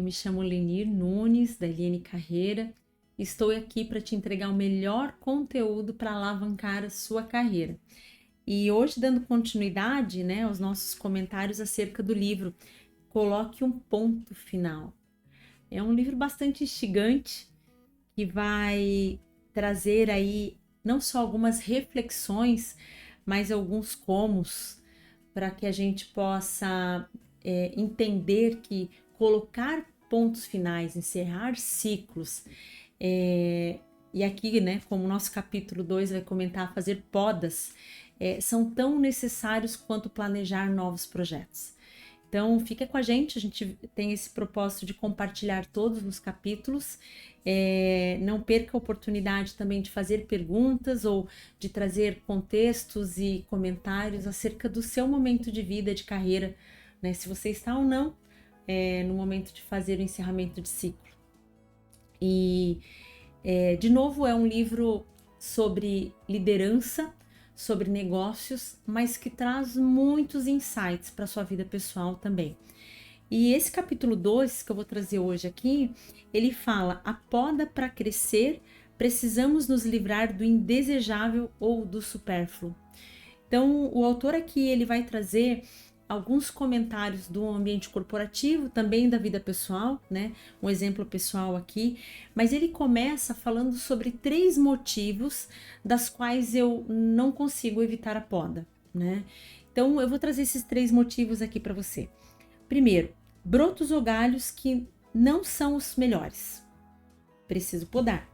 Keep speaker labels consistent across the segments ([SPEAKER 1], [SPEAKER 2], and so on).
[SPEAKER 1] me chamo Lenir Nunes, da Eliane Carreira. Estou aqui para te entregar o melhor conteúdo para alavancar a sua carreira. E hoje, dando continuidade, aos nossos comentários acerca do livro Coloque um Ponto Final. É um livro bastante instigante que vai trazer aí não só algumas reflexões, mas alguns comos para que a gente possa entender que colocar pontos finais, encerrar ciclos, e aqui, como o nosso capítulo 2 vai comentar, fazer podas, são tão necessários quanto planejar novos projetos. Então, fica com a gente tem esse propósito de compartilhar todos os capítulos. Não perca a oportunidade também de fazer perguntas ou de trazer contextos e comentários acerca do seu momento de vida, de carreira, se você está ou não no momento de fazer o encerramento de ciclo. E, de novo, é um livro sobre liderança, sobre negócios, mas que traz muitos insights para a sua vida pessoal também. E esse capítulo 2 que eu vou trazer hoje aqui, ele fala: a poda para crescer, precisamos nos livrar do indesejável ou do supérfluo. Então, o autor aqui ele vai trazer alguns comentários do ambiente corporativo, também da vida pessoal, um exemplo pessoal aqui, mas ele começa falando sobre 3 motivos das quais eu não consigo evitar a poda, Então, eu vou trazer esses 3 motivos aqui para você. Primeiro, brotos ou galhos que não são os melhores. Preciso podar.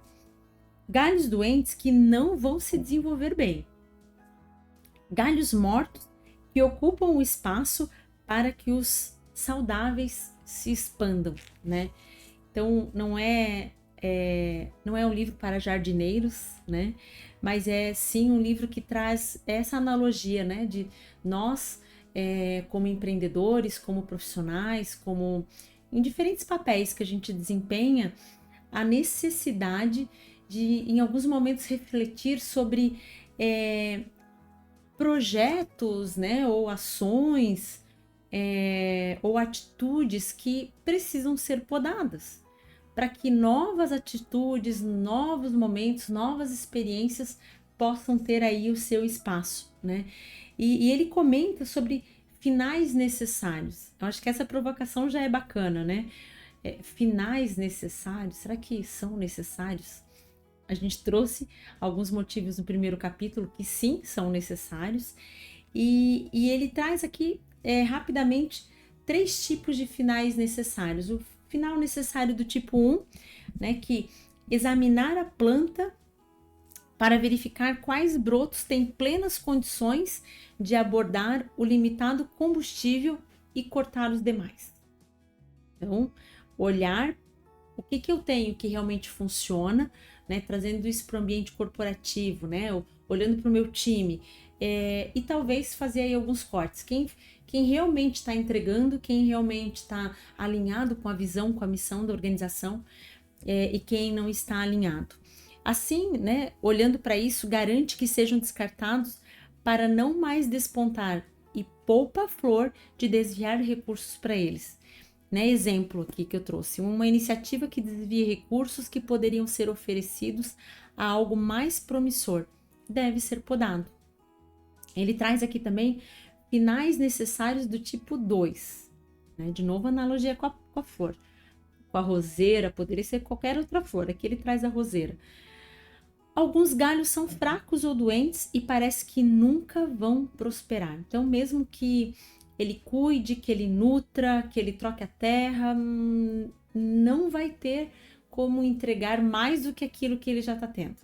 [SPEAKER 1] Galhos doentes que não vão se desenvolver bem. Galhos mortos que ocupam o espaço para que os saudáveis se expandam, Então, não é um livro para jardineiros, Mas é sim um livro que traz essa analogia, de nós, como empreendedores, como profissionais, como em diferentes papéis que a gente desempenha, a necessidade de, em alguns momentos, refletir sobre projetos, ou ações, ou atitudes que precisam ser podadas, para que novas atitudes, novos momentos, novas experiências possam ter aí o seu espaço, E ele comenta sobre finais necessários. Eu acho que essa provocação já é bacana, finais necessários, será que são necessários? A gente trouxe alguns motivos no primeiro capítulo que sim, são necessários. E ele traz aqui rapidamente 3 tipos de finais necessários. O final necessário do tipo 1, que examinar a planta para verificar quais brotos têm plenas condições de abordar o limitado combustível e cortar os demais. Então, olhar o que eu tenho que realmente funciona, trazendo isso para o ambiente corporativo, olhando para o meu time, e talvez fazer aí alguns cortes. Quem realmente está entregando, quem realmente está alinhado com a visão, com a missão da organização, e quem não está alinhado. Assim, olhando para isso, garante que sejam descartados para não mais despontar e poupa a flor de desviar recursos para eles. Exemplo aqui que eu trouxe, uma iniciativa que desvia recursos que poderiam ser oferecidos a algo mais promissor, deve ser podado. Ele traz aqui também finais necessários do tipo 2, de novo analogia com a flor, com a roseira, poderia ser qualquer outra flor, aqui ele traz a roseira. Alguns galhos são fracos ou doentes e parece que nunca vão prosperar, então mesmo que ele cuide, que ele nutra, que ele troque a terra, não vai ter como entregar mais do que aquilo que ele já está tendo.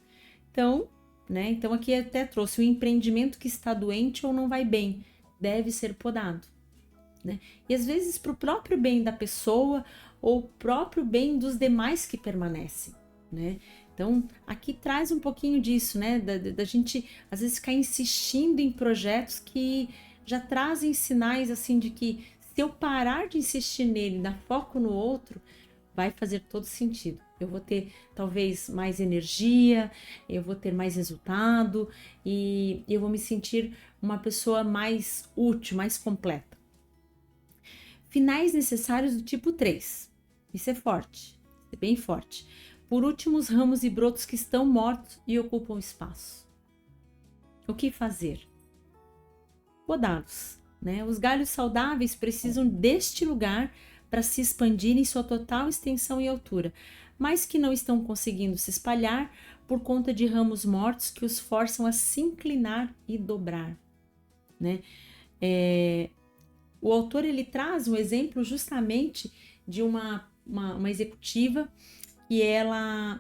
[SPEAKER 1] Então, então aqui até trouxe o empreendimento que está doente ou não vai bem, deve ser podado. E às vezes para o próprio bem da pessoa ou próprio bem dos demais que permanecem. Então, aqui traz um pouquinho disso, da gente às vezes ficar insistindo em projetos que já trazem sinais assim de que se eu parar de insistir nele, dar foco no outro, vai fazer todo sentido. Eu vou ter talvez mais energia, eu vou ter mais resultado e eu vou me sentir uma pessoa mais útil, mais completa. Finais necessários do tipo 3. Isso é forte, é bem forte. Por último, os ramos e brotos que estão mortos e ocupam espaço. O que fazer? Podá-los, né? Os galhos saudáveis precisam deste lugar para se expandir em sua total extensão e altura, mas que não estão conseguindo se espalhar por conta de ramos mortos que os forçam a se inclinar e dobrar, né? O autor ele traz um exemplo justamente de uma executiva que ela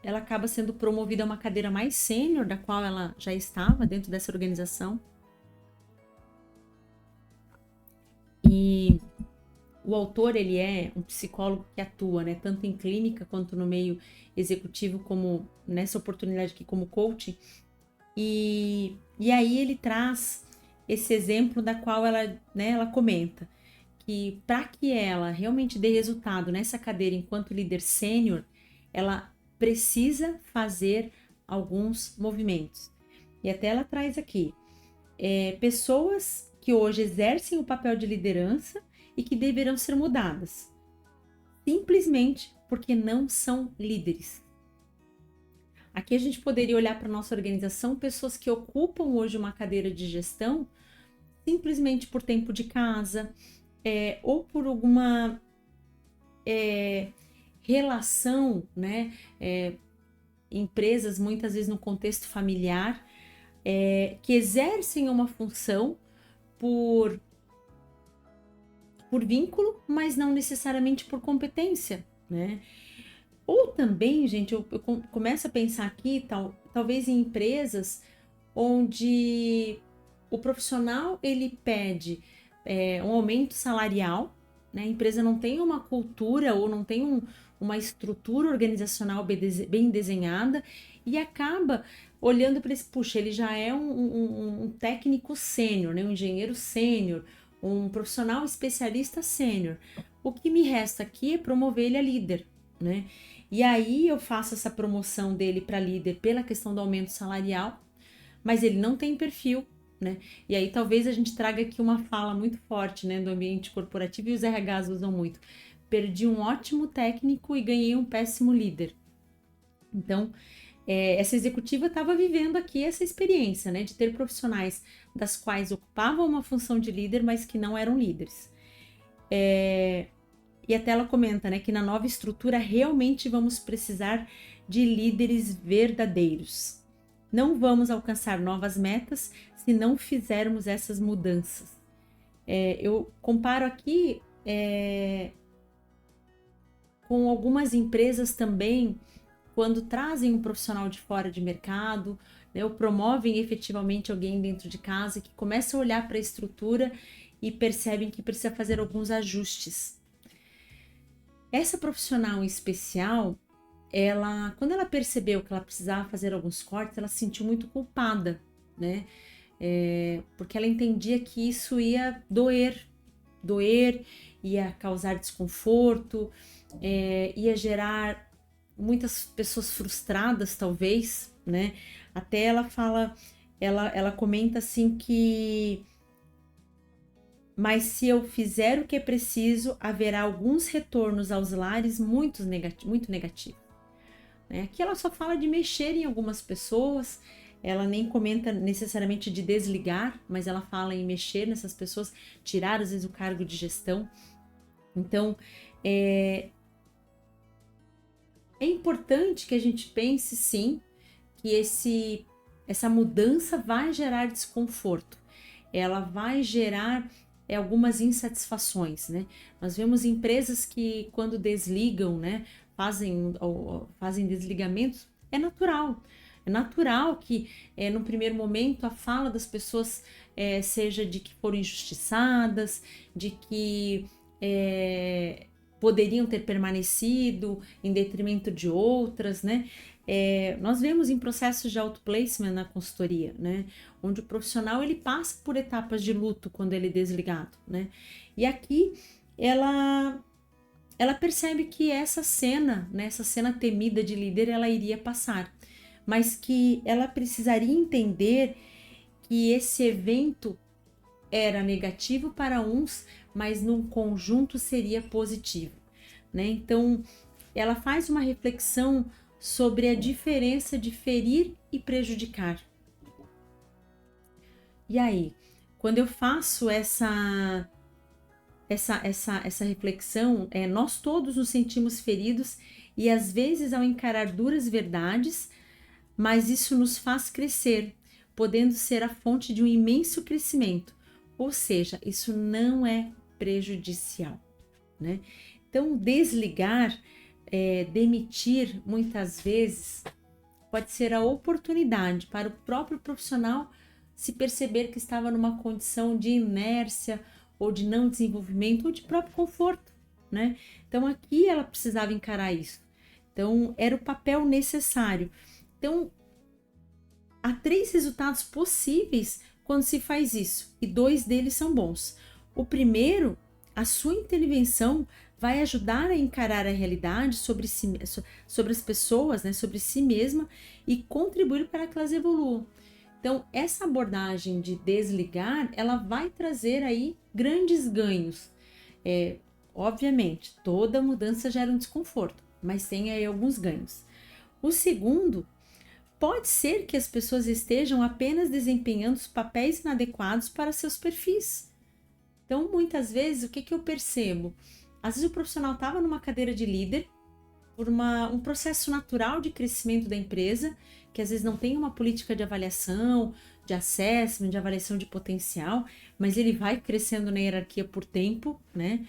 [SPEAKER 1] acaba sendo promovida a uma cadeira mais sênior, da qual ela já estava dentro dessa organização. E o autor ele é um psicólogo que atua, né, tanto em clínica quanto no meio executivo, como nessa oportunidade aqui como coaching. E aí ele traz esse exemplo da qual ela, né, ela comenta que para que ela realmente dê resultado nessa cadeira enquanto líder sênior, ela precisa fazer alguns movimentos. E até ela traz aqui pessoas que hoje exercem o papel de liderança e que deverão ser mudadas, simplesmente porque não são líderes. Aqui a gente poderia olhar para a nossa organização pessoas que ocupam hoje uma cadeira de gestão simplesmente por tempo de casa, ou por alguma relação, né? Empresas, muitas vezes no contexto familiar, que exercem uma função por vínculo, mas não necessariamente por competência, né? Ou também, gente, eu começo a pensar aqui, talvez em empresas onde o profissional ele pede um aumento salarial, né? A empresa não tem uma cultura ou não tem uma estrutura organizacional bem desenhada e acaba olhando para esse, puxa, ele já é um técnico sênior, né? Um engenheiro sênior, um profissional especialista sênior. O que me resta aqui é promover ele a líder, né? E aí eu faço essa promoção dele para líder pela questão do aumento salarial, mas ele não tem perfil, né? E aí talvez a gente traga aqui uma fala muito forte, né, do ambiente corporativo, e os RHs usam muito. Perdi um ótimo técnico e ganhei um péssimo líder. Então, essa executiva estava vivendo aqui essa experiência, né, de ter profissionais das quais ocupavam uma função de líder, mas que não eram líderes. E até ela comenta, né, que na nova estrutura realmente vamos precisar de líderes verdadeiros. Não vamos alcançar novas metas se não fizermos essas mudanças. Eu comparo aqui com algumas empresas também, quando trazem um profissional de fora de mercado, né, ou promovem efetivamente alguém dentro de casa, que começa a olhar para a estrutura e percebem que precisa fazer alguns ajustes. Essa profissional em especial, quando ela percebeu que ela precisava fazer alguns cortes, ela se sentiu muito culpada, né? Porque ela entendia que isso ia doer, ia causar desconforto, ia gerar muitas pessoas frustradas, talvez, né? Até ela fala, ela comenta assim que, mas se eu fizer o que é preciso, haverá alguns retornos aos lares muito negativos. Aqui ela só fala de mexer em algumas pessoas, ela nem comenta necessariamente de desligar, mas ela fala em mexer nessas pessoas, tirar às vezes o cargo de gestão. Então, é importante que a gente pense sim que essa mudança vai gerar desconforto, ela vai gerar algumas insatisfações, né? Nós vemos empresas que quando desligam, né, fazem desligamentos, é natural. É natural que, no primeiro momento, a fala das pessoas seja de que foram injustiçadas, de que poderiam ter permanecido em detrimento de outras, né? Nós vemos em processos de outplacement na consultoria, né? Onde o profissional ele passa por etapas de luto quando ele é desligado, né? E aqui ela percebe que essa cena, né, essa cena temida de líder, ela iria passar, mas que ela precisaria entender que esse evento era negativo para uns, mas num conjunto seria positivo, né? Então, ela faz uma reflexão sobre a diferença de ferir e prejudicar. E aí, quando eu faço essa reflexão, nós todos nos sentimos feridos e às vezes ao encarar duras verdades, mas isso nos faz crescer, podendo ser a fonte de um imenso crescimento. Ou seja, isso não é prejudicial, né? Então, desligar, demitir, muitas vezes, pode ser a oportunidade para o próprio profissional se perceber que estava numa condição de inércia ou de não desenvolvimento ou de próprio conforto, né? Então, aqui ela precisava encarar isso. Então, era o papel necessário. Então, há 3 resultados possíveis quando se faz isso, e 2 deles são bons. O primeiro, a sua intervenção vai ajudar a encarar a realidade sobre as pessoas, né, sobre si mesma e contribuir para que elas evoluam. Então, essa abordagem de desligar, ela vai trazer aí grandes ganhos. Obviamente, toda mudança gera um desconforto, mas tem aí alguns ganhos. O segundo, pode ser que as pessoas estejam apenas desempenhando os papéis inadequados para seus perfis. Então, muitas vezes, o que eu percebo? Às vezes o profissional estava numa cadeira de líder por um processo natural de crescimento da empresa, que às vezes não tem uma política de avaliação, de assessment, de avaliação de potencial, mas ele vai crescendo na hierarquia por tempo, né?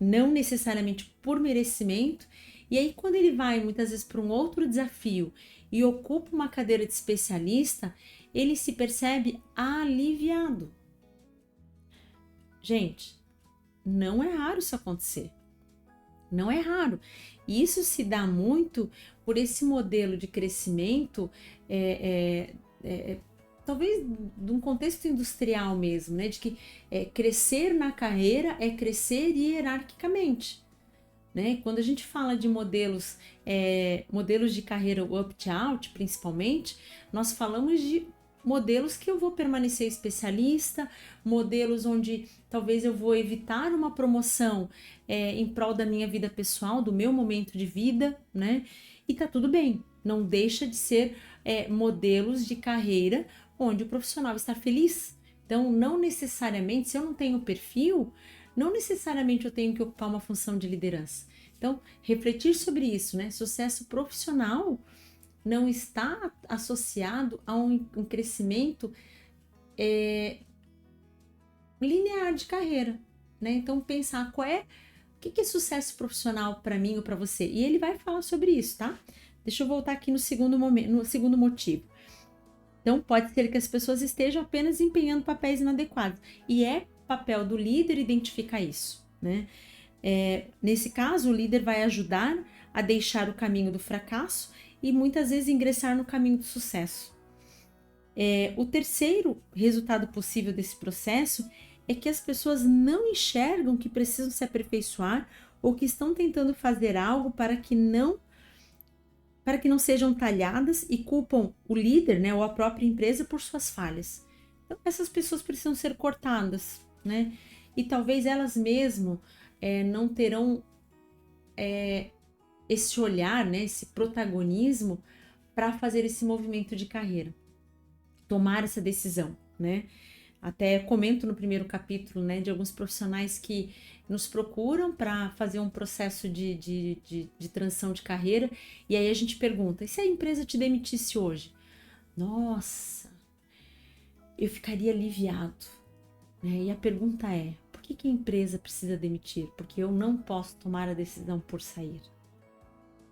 [SPEAKER 1] Não necessariamente por merecimento. E aí, quando ele vai muitas vezes para um outro desafio e ocupa uma cadeira de especialista, ele se percebe aliviado. Gente, não é raro isso acontecer. Não é raro. E isso se dá muito por esse modelo de crescimento, talvez de um contexto industrial mesmo, né? De que crescer na carreira é crescer hierarquicamente. Né? Quando a gente fala de modelos de carreira opt-out, principalmente, nós falamos de modelos que eu vou permanecer especialista, modelos onde talvez eu vou evitar uma promoção em prol da minha vida pessoal, do meu momento de vida, né? E tá tudo bem, não deixa de ser modelos de carreira onde o profissional está feliz. Então, não necessariamente, se eu não tenho perfil, não necessariamente eu tenho que ocupar uma função de liderança. Então, refletir sobre isso, né? Sucesso profissional não está associado a um crescimento linear de carreira, né? Então, pensar o que é sucesso profissional para mim ou para você. E ele vai falar sobre isso, tá? Deixa eu voltar aqui no segundo motivo. Então, pode ser que as pessoas estejam apenas empenhando papéis inadequados. E é papel do líder identificar isso, né? Nesse caso, o líder vai ajudar a deixar o caminho do fracasso e muitas vezes ingressar no caminho do sucesso. O terceiro resultado possível desse processo é que as pessoas não enxergam que precisam se aperfeiçoar ou que estão tentando fazer algo para que não sejam talhadas e culpam o líder, né, ou a própria empresa por suas falhas. Então, essas pessoas precisam ser cortadas, né? E talvez elas mesmo não terão esse olhar, né, esse protagonismo para fazer esse movimento de carreira, tomar essa decisão, né? Até comento no primeiro capítulo, né, de alguns profissionais que nos procuram para fazer um processo de transição de carreira, e aí a gente pergunta, e se a empresa te demitisse hoje? Nossa, eu ficaria aliviado, né? E a pergunta é, por que a empresa precisa demitir? Porque eu não posso tomar a decisão por sair,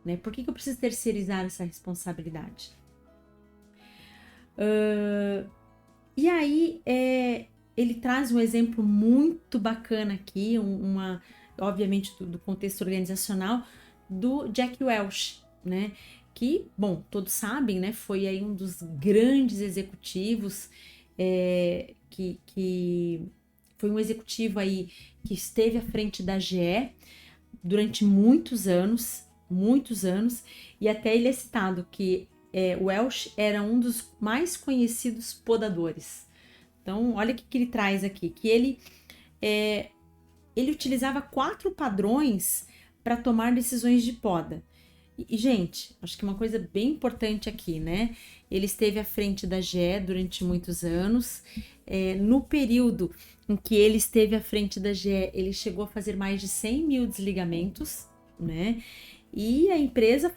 [SPEAKER 1] né? Por que eu preciso terceirizar essa responsabilidade? E aí, ele traz um exemplo muito bacana aqui, obviamente do contexto organizacional, do Jack Welch, né? Que, bom, todos sabem, né? Foi aí um dos grandes executivos, que foi um executivo aí que esteve à frente da GE durante muitos anos, e até ele é citado que Welch era um dos mais conhecidos podadores. Então, olha o que ele traz aqui, que ele utilizava 4 padrões para tomar decisões de poda. E, gente, acho que uma coisa bem importante aqui, né? Ele esteve à frente da GE durante muitos anos. No período em que ele esteve à frente da GE, ele chegou a fazer mais de 100 mil desligamentos, né? E a empresa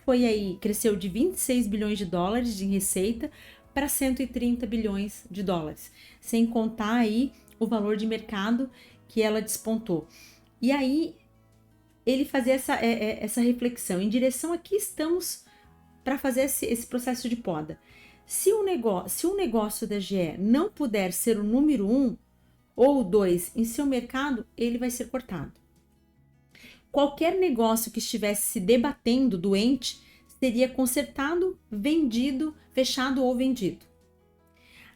[SPEAKER 1] cresceu de 26 bilhões de dólares em receita para 130 bilhões de dólares, sem contar aí o valor de mercado que ela despontou. E aí ele fazia essa reflexão, em direção a que estamos para fazer esse processo de poda. Se um negócio da GE não puder ser o número 1 ou 2 em seu mercado, ele vai ser cortado. Qualquer negócio que estivesse se debatendo doente seria consertado, vendido, fechado ou vendido.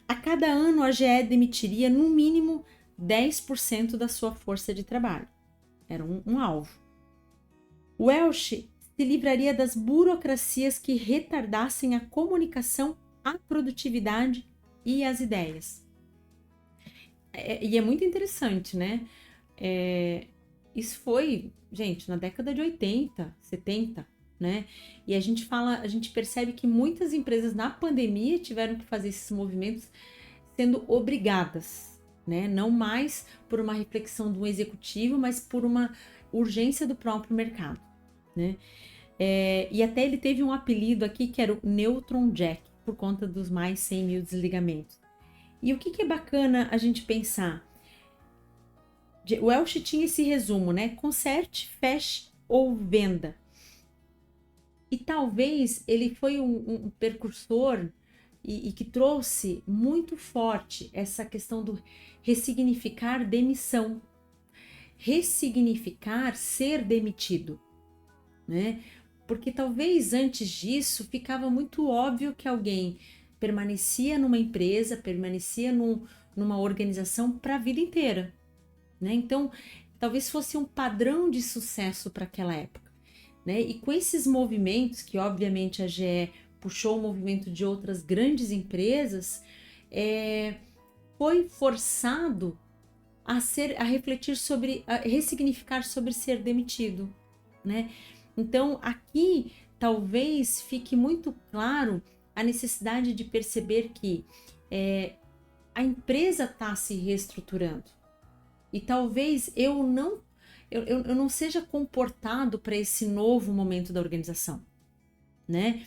[SPEAKER 1] A cada ano, a GE demitiria no mínimo 10% da sua força de trabalho. Era um alvo. O Welch se livraria das burocracias que retardassem a comunicação, a produtividade e as ideias. E é muito interessante, né? Isso foi, gente, na década de 80, 70, né? E a gente percebe que muitas empresas na pandemia tiveram que fazer esses movimentos sendo obrigadas, né? Não mais por uma reflexão do executivo, mas por uma urgência do próprio mercado, né? E até ele teve um apelido aqui que era o Neutron Jack, por conta dos mais 100 mil desligamentos. E o que é bacana a gente pensar? O Welch tinha esse resumo, né? Conserte, feche ou venda. E talvez ele foi um precursor e que trouxe muito forte essa questão do ressignificar demissão. Ressignificar ser demitido, né? Porque talvez antes disso ficava muito óbvio que alguém permanecia numa empresa, permanecia numa organização para a vida inteira, né? Então, talvez fosse um padrão de sucesso para aquela época, né? E com esses movimentos, que obviamente a GE puxou o movimento de outras grandes empresas, foi forçado a refletir a ressignificar sobre ser demitido, né? Então, aqui talvez fique muito claro a necessidade de perceber que a empresa está se reestruturando. E talvez eu não seja comportado para esse novo momento da organização, né?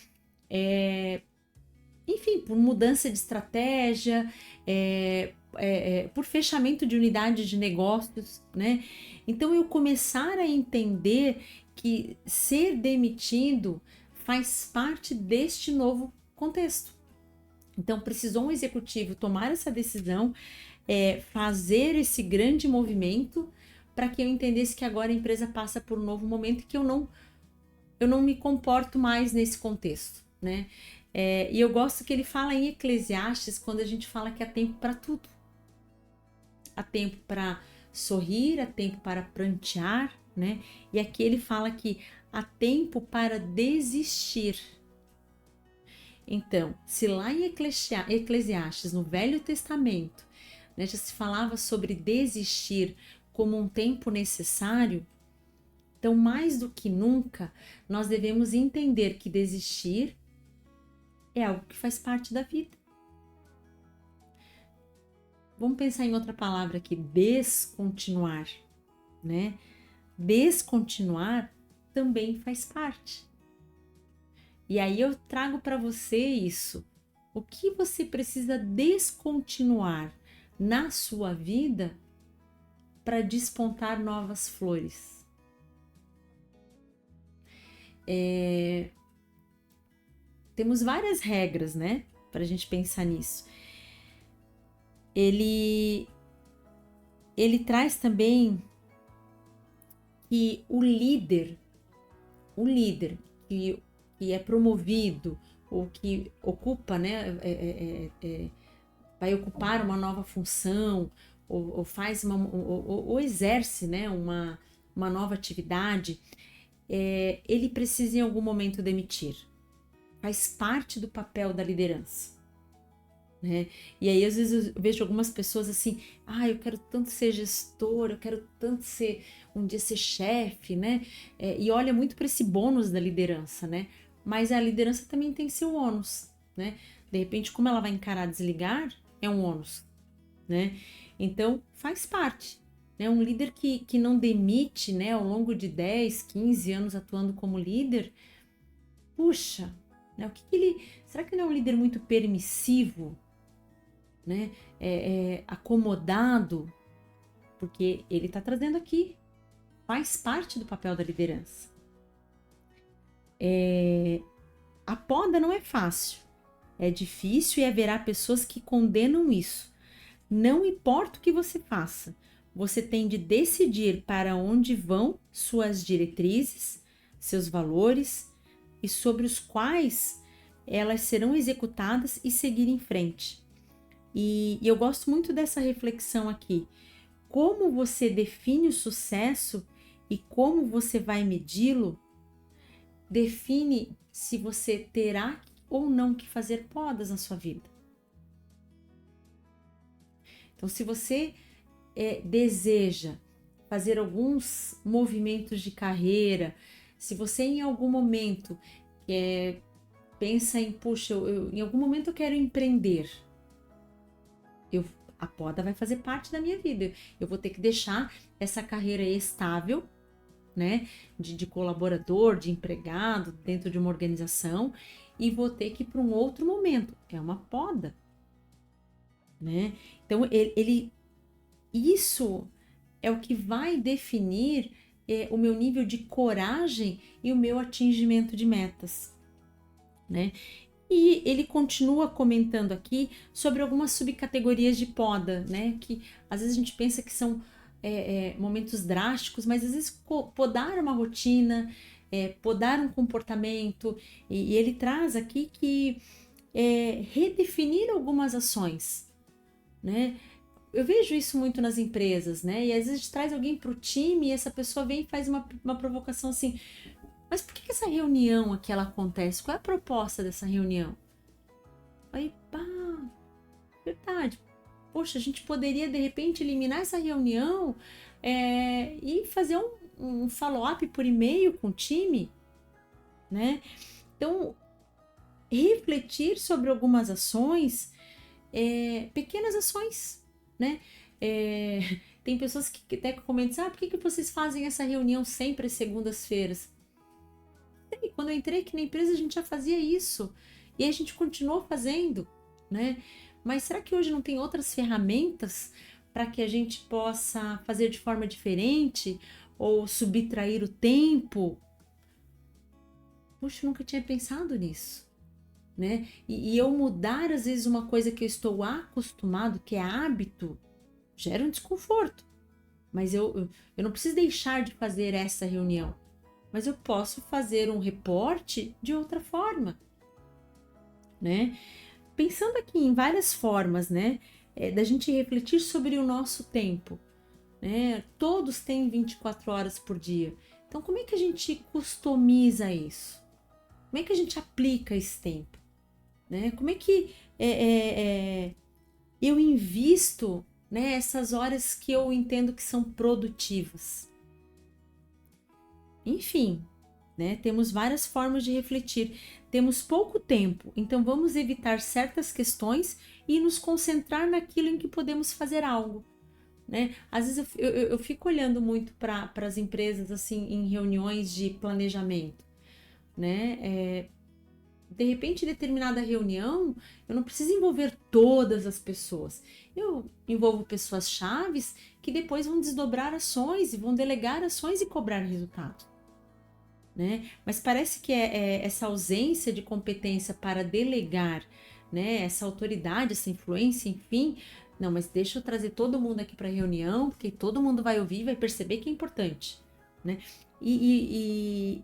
[SPEAKER 1] Enfim, por mudança de estratégia, por fechamento de unidades de negócios, né? Então, eu começar a entender que ser demitido faz parte deste novo contexto. Então, precisou um executivo tomar essa decisão, fazer esse grande movimento para que eu entendesse que agora a empresa passa por um novo momento e que eu não me comporto mais nesse contexto, né? E eu gosto que ele fala em Eclesiastes, quando a gente fala que há tempo para tudo. Há tempo para sorrir, há tempo para prantear, né? E aqui ele fala que há tempo para desistir. Então, se lá em Eclesiastes, no Velho Testamento, né, já se falava sobre desistir como um tempo necessário, então, mais do que nunca, nós devemos entender que desistir é algo que faz parte da vida. Vamos pensar em outra palavra aqui, descontinuar, né? Descontinuar também faz parte. E aí eu trago para você isso. O que você precisa descontinuar na sua vida para despontar novas flores? Temos várias regras, né? Para a gente pensar nisso. Ele traz também que o líder que é promovido ou que ocupa, né, vai ocupar uma nova função ou faz ou exerce, né, uma nova atividade, ele precisa em algum momento demitir. Faz parte do papel da liderança. né? E aí, às vezes, eu vejo algumas pessoas assim, eu quero tanto ser gestor, eu quero tanto ser, um dia ser chefe, né? E olha muito para esse bônus da liderança, né? Mas a liderança também tem seu ônus, né? De repente, como ela vai encarar desligar, é um ônus, né? Então, faz parte, né? Um líder que não demite, né, ao longo de 10, 15 anos atuando como líder, puxa, né? Será que não é um líder muito permissivo, né? Acomodado? Porque ele está trazendo aqui, faz parte do papel da liderança. A poda não é fácil, é difícil e haverá pessoas que condenam isso. Não importa o que você faça, você tem de decidir para onde vão suas diretrizes, seus valores e sobre os quais elas serão executadas e seguir em frente. E eu gosto muito dessa reflexão aqui. Como você define o sucesso e como você vai medi-lo, define se você terá ou não que fazer podas na sua vida. Então, se você deseja fazer alguns movimentos de carreira, se você em algum momento pensa em, puxa, em algum momento eu quero empreender, a poda vai fazer parte da minha vida. Eu vou ter que deixar essa carreira estável, né, de colaborador, de empregado dentro de uma organização, e vou ter que ir para um outro momento. É uma poda, né? Então, isso é o que vai definir o meu nível de coragem e o meu atingimento de metas, né? E ele continua comentando aqui sobre algumas subcategorias de poda, né? Que às vezes a gente pensa que são momentos drásticos, mas às vezes podar uma rotina, podar um comportamento, e ele traz aqui que redefinir algumas ações, né? Eu vejo isso muito nas empresas, né? E às vezes a gente traz alguém para o time e essa pessoa vem e faz uma provocação assim, mas por que essa reunião aqui ela acontece? Qual é a proposta dessa reunião? Aí, pá, verdade. Poxa, a gente poderia de repente eliminar essa reunião e fazer um follow-up por e-mail com o time, né? Então, refletir sobre algumas ações, pequenas ações, né? Tem pessoas que até comentam, por que vocês fazem essa reunião sempre às segundas-feiras? Quando eu entrei aqui na empresa, a gente já fazia isso. E a gente continuou fazendo, né? Mas será que hoje não tem outras ferramentas para que a gente possa fazer de forma diferente ou subtrair o tempo? Puxa, eu nunca tinha pensado nisso, né? E eu mudar, às vezes, uma coisa que eu estou acostumado, que é hábito, gera um desconforto. Mas eu não preciso deixar de fazer essa reunião. Mas eu posso fazer um reporte de outra forma, né? Pensando aqui em várias formas, né? Da gente refletir sobre o nosso tempo, né? Todos têm 24 horas por dia. Então, como é que a gente customiza isso? Como é que a gente aplica esse tempo? Né? Como é que eu invisto, né, essas horas que eu entendo que são produtivas? Enfim, né, temos várias formas de refletir. Temos pouco tempo, então vamos evitar certas questões e nos concentrar naquilo em que podemos fazer algo, né? Às vezes eu fico olhando muito para as empresas assim em reuniões de planejamento, né? De repente, em determinada reunião, eu não preciso envolver todas as pessoas. Eu envolvo pessoas chaves que depois vão desdobrar ações e vão delegar ações e cobrar resultado, né? Mas parece que essa ausência de competência para delegar, né? Essa autoridade, essa influência, enfim. Não, mas deixa eu trazer todo mundo aqui para a reunião, porque todo mundo vai ouvir e vai perceber que é importante, né? E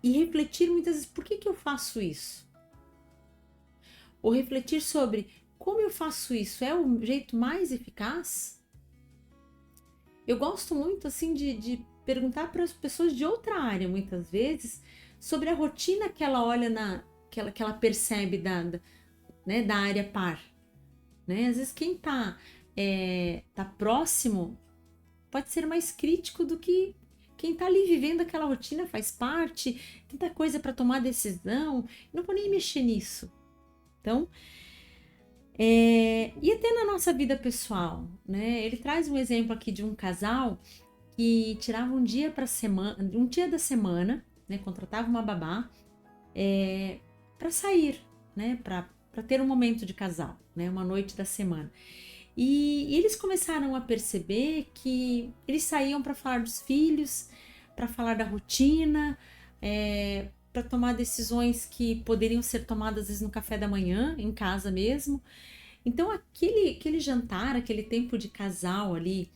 [SPEAKER 1] refletir muitas vezes, por que eu faço isso? Ou refletir sobre como eu faço isso, é o jeito mais eficaz? Eu gosto muito assim de perguntar para as pessoas de outra área, muitas vezes, sobre a rotina que ela olha que ela percebe da área par. né? Às vezes quem tá próximo pode ser mais crítico do que quem tá ali vivendo aquela rotina, faz parte, tanta coisa para tomar decisão, não vou nem mexer nisso. Então, e até na nossa vida pessoal, né? Ele traz um exemplo aqui de um casal que tirava um dia da semana, né? Contratava uma babá para sair, né? Para ter um momento de casal, né? Uma noite da semana. E eles começaram a perceber que eles saíam para falar dos filhos, para falar da rotina, para tomar decisões que poderiam ser tomadas às vezes no café da manhã, em casa mesmo. Então aquele jantar, aquele tempo de casal ali,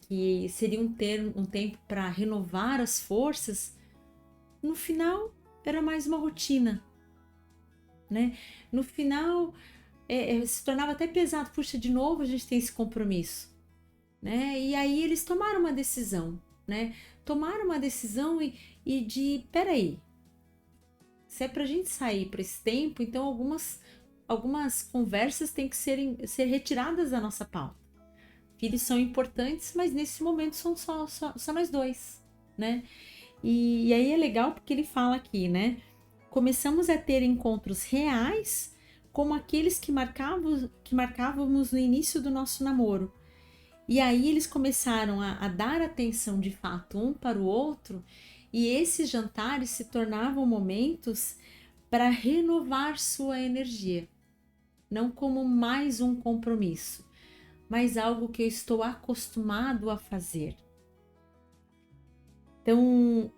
[SPEAKER 1] que seria um tempo para renovar as forças, no final era mais uma rotina, né? No final se tornava até pesado. Puxa, de novo a gente tem esse compromisso, né? E aí eles tomaram uma decisão, né? Tomaram uma decisão peraí, se é pra gente sair para esse tempo, então algumas conversas têm que ser retiradas da nossa pauta. Filhos são importantes, mas nesse momento são só nós dois, né? E aí é legal porque ele fala aqui, né? Começamos a ter encontros reais como aqueles que marcávamos no início do nosso namoro. E aí eles começaram a dar atenção de fato um para o outro, e esses jantares se tornavam momentos para renovar sua energia, não como mais um compromisso, mas algo que eu estou acostumado a fazer. Então,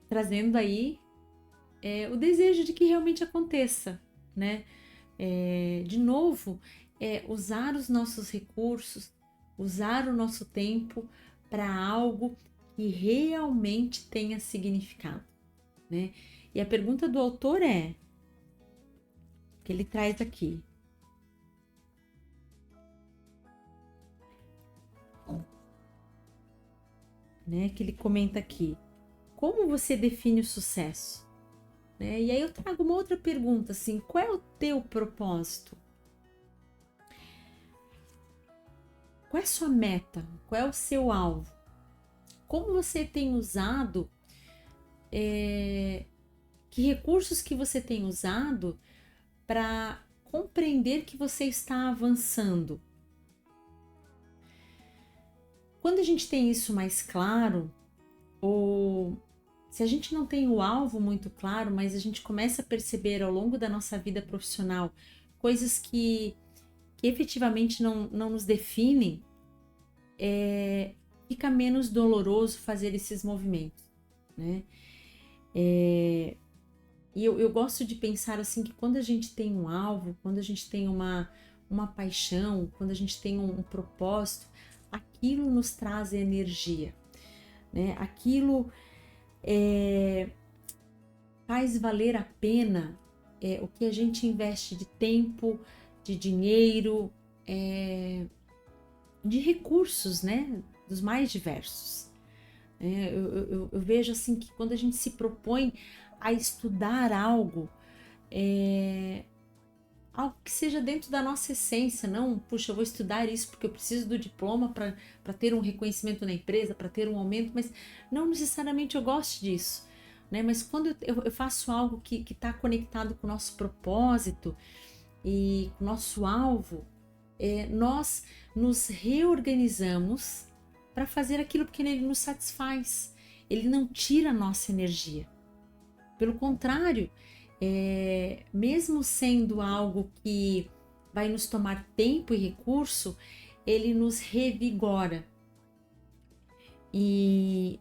[SPEAKER 1] trazendo aí o desejo de que realmente aconteça, né? De novo, usar os nossos recursos, usar o nosso tempo para algo que realmente tenha significado, né? E a pergunta do autor que ele traz aqui: né? Que ele comenta aqui: como você define o sucesso? Né? E aí eu trago uma outra pergunta, assim: qual é o teu propósito? Qual é a sua meta? Qual é o seu alvo? Como você tem usado, que recursos que você tem usado para compreender que você está avançando? Quando a gente tem isso mais claro, ou se a gente não tem o alvo muito claro, mas a gente começa a perceber ao longo da nossa vida profissional coisas que efetivamente não nos definem, fica menos doloroso fazer esses movimentos, né? E eu gosto de pensar assim que quando a gente tem um alvo, quando a gente tem uma paixão, quando a gente tem um propósito, aquilo nos traz energia, né? Aquilo faz valer a pena o que a gente investe de tempo, de dinheiro, de recursos, né? Dos mais diversos. Eu vejo assim que quando a gente se propõe a estudar algo que seja dentro da nossa essência, não, puxa, eu vou estudar isso porque eu preciso do diploma para ter um reconhecimento na empresa, para ter um aumento, mas não necessariamente eu gosto disso, né? Mas quando eu faço algo que está conectado com o nosso propósito e com o nosso alvo, nós nos reorganizamos para fazer aquilo porque ele nos satisfaz, ele não tira a nossa energia. Pelo contrário, mesmo sendo algo que vai nos tomar tempo e recurso, ele nos revigora. E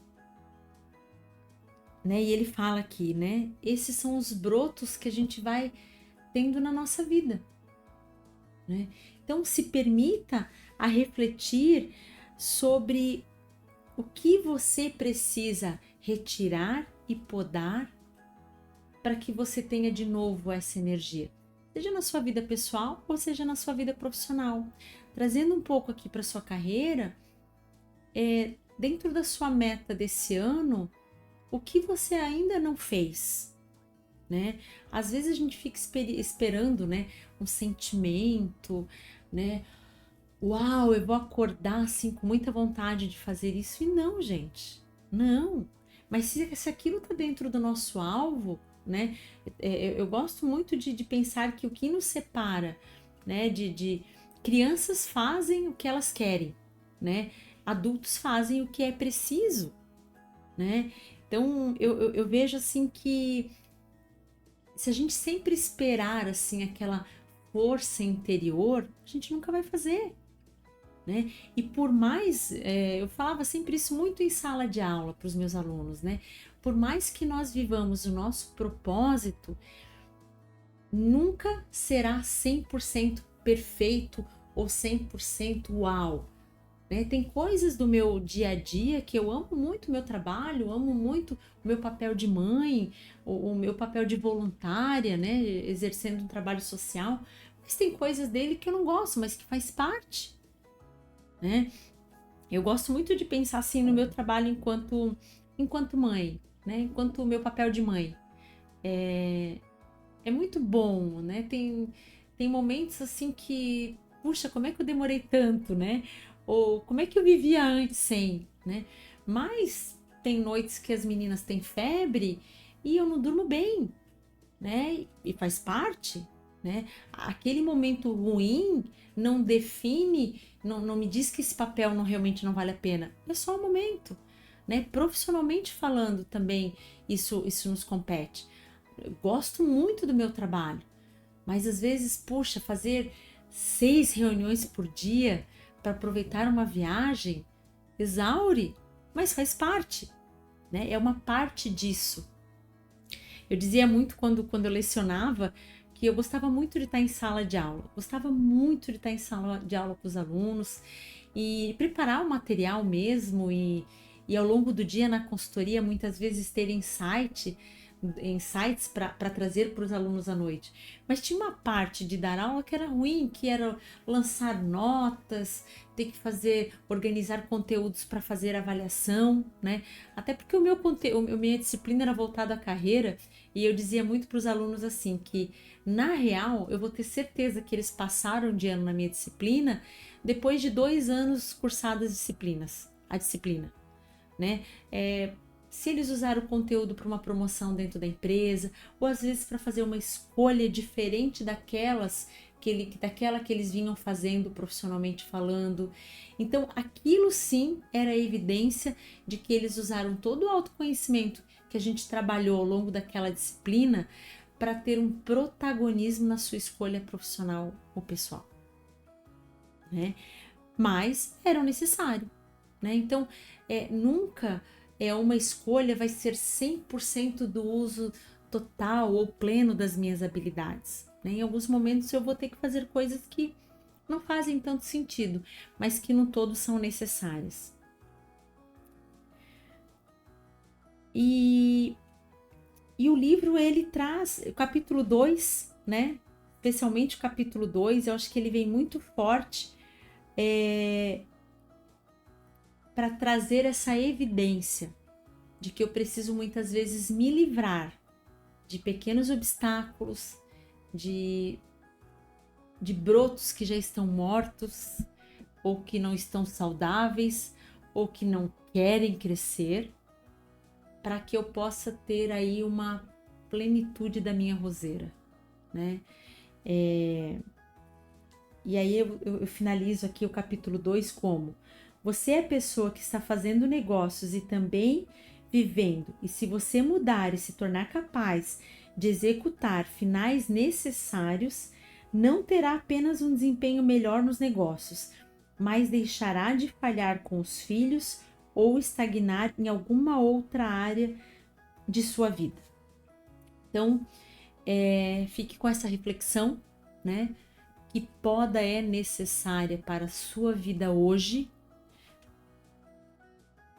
[SPEAKER 1] ele fala aqui, né? Esses são os brotos que a gente vai tendo na nossa vida, né? Então, se permita a refletir sobre o que você precisa retirar e podar para que você tenha de novo essa energia, seja na sua vida pessoal ou seja na sua vida profissional. Trazendo um pouco aqui para sua carreira, dentro da sua meta desse ano, o que você ainda não fez, né? Às vezes a gente fica esperando, né, um sentimento, né? Uau, eu vou acordar assim com muita vontade de fazer isso. E não, gente, não. Mas se aquilo está dentro do nosso alvo, né? Eu gosto muito de pensar que o que nos separa, né? De crianças fazem o que elas querem, né? Adultos fazem o que é preciso, né? Então eu vejo assim que se a gente sempre esperar assim aquela força interior, a gente nunca vai fazer, né? E por mais, eu falava sempre isso muito em sala de aula para os meus alunos, né? Por mais que nós vivamos o nosso propósito, nunca será 100% perfeito ou 100% uau, né? Tem coisas do meu dia a dia que eu amo muito o meu trabalho, amo muito o meu papel de mãe, o meu papel de voluntária, né? Exercendo um trabalho social, mas tem coisas dele que eu não gosto, mas que faz parte, né? Eu gosto muito de pensar assim no meu trabalho enquanto mãe, né? Enquanto o meu papel de mãe. É muito bom, né? Tem momentos assim que, puxa, como é que eu demorei tanto, né? Ou como é que eu vivia antes sem, né? Mas tem noites que as meninas têm febre e eu não durmo bem, né? E faz parte, né? Aquele momento ruim não define, não me diz que esse papel não realmente não vale a pena. É só um momento, né? Profissionalmente falando também, isso nos compete. Eu gosto muito do meu trabalho, mas às vezes, puxa, fazer 6 reuniões por dia para aproveitar uma viagem exaure, mas faz parte, né? É uma parte disso. Eu dizia muito quando eu lecionava que eu gostava muito de estar em sala de aula, gostava muito de estar em sala de aula com os alunos e preparar o material mesmo e ao longo do dia na consultoria muitas vezes ter insights para trazer para os alunos à noite. Mas tinha uma parte de dar aula que era ruim, que era lançar notas, ter que organizar conteúdos para fazer avaliação, né? Até porque o meu conteúdo, a minha disciplina era voltada à carreira e eu dizia muito para os alunos assim que na real eu vou ter certeza que eles passaram de ano na minha disciplina depois de 2 anos cursadas a disciplina, né? Se eles usaram o conteúdo para uma promoção dentro da empresa, ou às vezes para fazer uma escolha diferente daquela que eles vinham fazendo profissionalmente falando. Então, aquilo sim era evidência de que eles usaram todo o autoconhecimento que a gente trabalhou ao longo daquela disciplina para ter um protagonismo na sua escolha profissional ou pessoal, né? Mas eram necessários, né? Então, nunca uma escolha vai ser 100% do uso total ou pleno das minhas habilidades, né? Em alguns momentos eu vou ter que fazer coisas que não fazem tanto sentido, mas que no todo são necessárias. E o livro, ele traz o capítulo 2, né? Especialmente o capítulo 2, eu acho que ele vem muito forte para trazer essa evidência de que eu preciso muitas vezes me livrar de pequenos obstáculos, de brotos que já estão mortos, ou que não estão saudáveis, ou que não querem crescer, para que eu possa ter aí uma plenitude da minha roseira, né? E aí eu finalizo aqui o capítulo 2 como: você é a pessoa que está fazendo negócios e também vivendo, e se você mudar e se tornar capaz de executar finais necessários, não terá apenas um desempenho melhor nos negócios, mas deixará de falhar com os filhos ou estagnar em alguma outra área de sua vida. Então, fique com essa reflexão, né? Que poda é necessária para a sua vida hoje.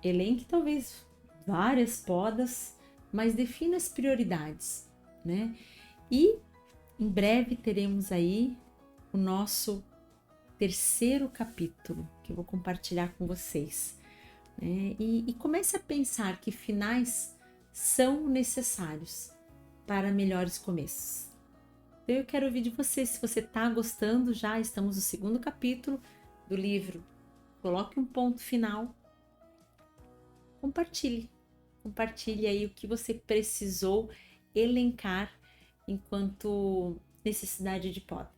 [SPEAKER 1] Elenque talvez várias podas, mas defina as prioridades, né? E em breve teremos aí o nosso terceiro capítulo que eu vou compartilhar com vocês, né? E comece a pensar que finais são necessários para melhores começos. Então eu quero ouvir de você, se você está gostando já, estamos no segundo capítulo do livro. Coloque um ponto final, compartilhe aí o que você precisou elencar enquanto necessidade de poda.